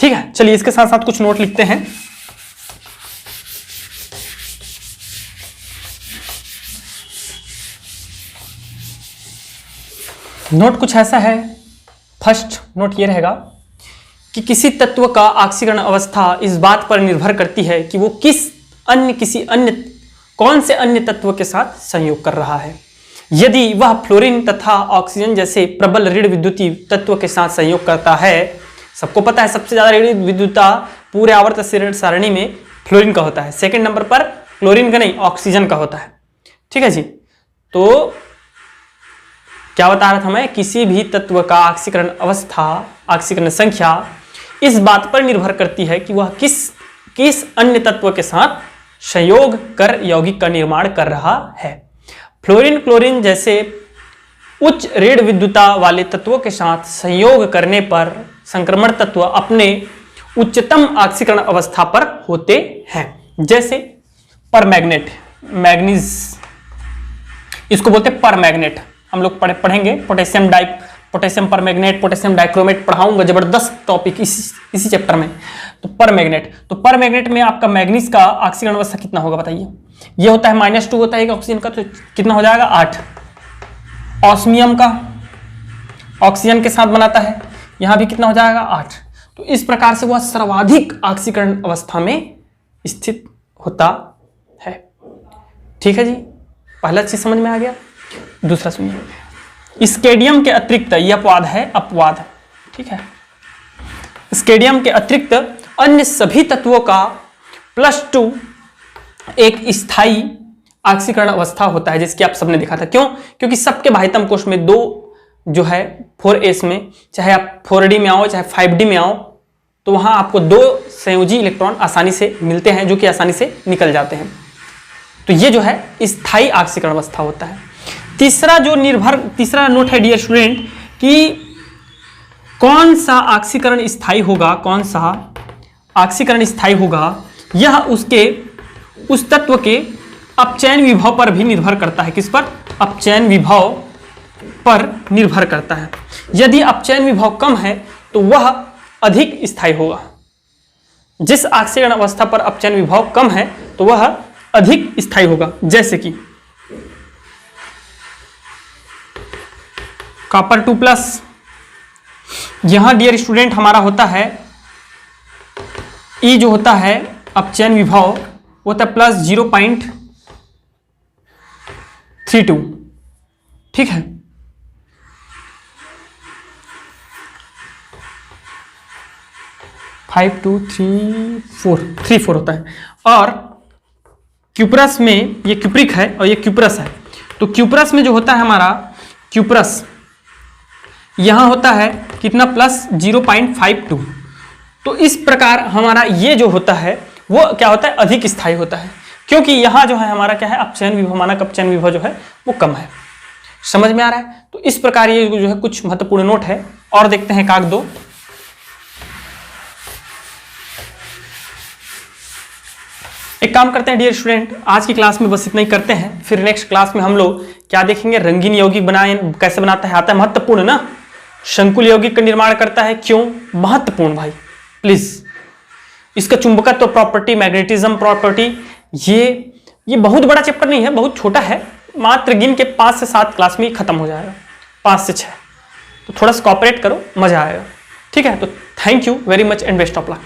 [SPEAKER 1] ठीक है, चलिए इसके साथ साथ कुछ नोट लिखते हैं। नोट कुछ ऐसा है, फर्स्ट नोट ये रहेगा कि किसी तत्व का ऑक्सीकरण अवस्था इस बात पर निर्भर करती है कि वो किसी अन्य कौन से अन्य तत्व के साथ संयोग कर रहा है। यदि वह फ्लोरीन तथा ऑक्सीजन जैसे प्रबल ऋण विद्युतीय तत्व के साथ संयोग करता है, सबको पता है सबसे ज्यादा ऋण विद्युतता पूरे आवर्त सारणी में फ्लोरीन का होता है, सेकंड नंबर पर क्लोरीन का नहीं ऑक्सीजन का होता है। ठीक है जी, तो क्या बता रहा था मैं, किसी भी तत्व का ऑक्सीकरण अवस्था, ऑक्सीकरण संख्या इस बात पर निर्भर करती है कि वह किस अन्य तत्व के साथ संयोग कर यौगिक का निर्माण कर रहा है। फ्लोरीन क्लोरीन जैसे उच्च ऋण विद्युतता वाले तत्वों के साथ संयोग करने पर संक्रमण तत्व अपने उच्चतम ऑक्सीकरण अवस्था पर होते हैं। जैसे परमैग्नेट, मैग्नीज, इसको बोलते हैं परमैग्नेट। हम लोग पढ़ेंगे पोटेशियम परमैग्नेट, पोटेशियम डाइक्रोमेट पढ़ाऊंगा, जबरदस्त टॉपिक इसी चैप्टर में। तो परमैग्नेट में आपका मैग्नीज का ऑक्सीकरण अवस्था कितना होगा बताइए। ये होता है -2 होता है ऑक्सीजन का, तो कितना हो जाएगा 8। ऑस्मियम का ऑक्सीजन के साथ बनाता है, यहां भी कितना हो जाएगा 8। तो इस प्रकार से वह सर्वाधिक ऑक्सीकरण अवस्था में स्थित होता है। ठीक है जी, पहला चीज समझ में आ गया। दूसरा सुनिए, स्केडियम के अतिरिक्त, यह अपवाद है, अपवाद, ठीक है, स्केडियम के अतिरिक्त अन्य सभी तत्वों का +2 एक स्थायी ऑक्सीकरण अवस्था होता है, जिसकी आप सबने देखा था। क्यों? क्योंकि सबके बाह्यतम कोश में 2 जो है 4s में, चाहे आप 4d में आओ चाहे 5d में आओ, तो वहां आपको 2 संयोजी इलेक्ट्रॉन आसानी से मिलते हैं, जो कि आसानी से निकल जाते हैं। तो ये जो है स्थायी ऑक्सीकरण अवस्था होता है। तीसरा नोट है डियर स्टूडेंट कि कौन सा ऑक्सीकरण स्थायी होगा, कौन सा ऑक्सीकरण स्थायी होगा, यह उस तत्व के अपचयन विभव पर भी निर्भर करता है। किस पर? अपचयन विभव पर निर्भर करता है। यदि अपचयन विभव कम है तो वह अधिक स्थायी होगा। जिस ऑक्सीकरण अवस्था पर अपचयन विभव कम है तो वह अधिक स्थायी होगा। जैसे कि कॉपर 2+, यहां डियर स्टूडेंट हमारा होता है ई जो होता है अपचयन विभव वो होता है +0.32, ठीक है। फाइव टू थ्री फोर होता है। और क्यूप्रस में ये क्यूप्रिक है और ये क्यूप्रस है। तो क्यूप्रस में जो होता है हमारा क्यूप्रस यहां होता है कितना +0.52। तो इस प्रकार हमारा ये जो होता है वो क्या होता है, अधिक स्थायी होता है, क्योंकि यहां जो है हमारा क्या है, अपचयन विभव, मानक अपचयन विभव जो है वो कम है। समझ में आ रहा है? तो इस प्रकार ये जो है कुछ महत्वपूर्ण नोट है। और देखते हैं काग 2। एक काम करते हैं डियर स्टूडेंट, आज की क्लास में बस इतना ही करते हैं। फिर नेक्स्ट क्लास में हम लोग क्या देखेंगे, रंगीन यौगिक कैसे बनाता है, आता है, महत्वपूर्ण ना। शंकुल यौगिक का निर्माण करता है, क्यों महत्वपूर्ण भाई, प्लीज। इसका चुंबकत्व प्रॉपर्टी, मैग्नेटिज्म प्रॉपर्टी, ये बहुत बड़ा चैप्टर नहीं है, बहुत छोटा है, मात्र गिन के 5 से 7 क्लास में ही खत्म हो जाएगा, 5 से 6। तो थोड़ा सा कॉपरेट करो, मजा आएगा। ठीक है, तो thank you very much and best of luck.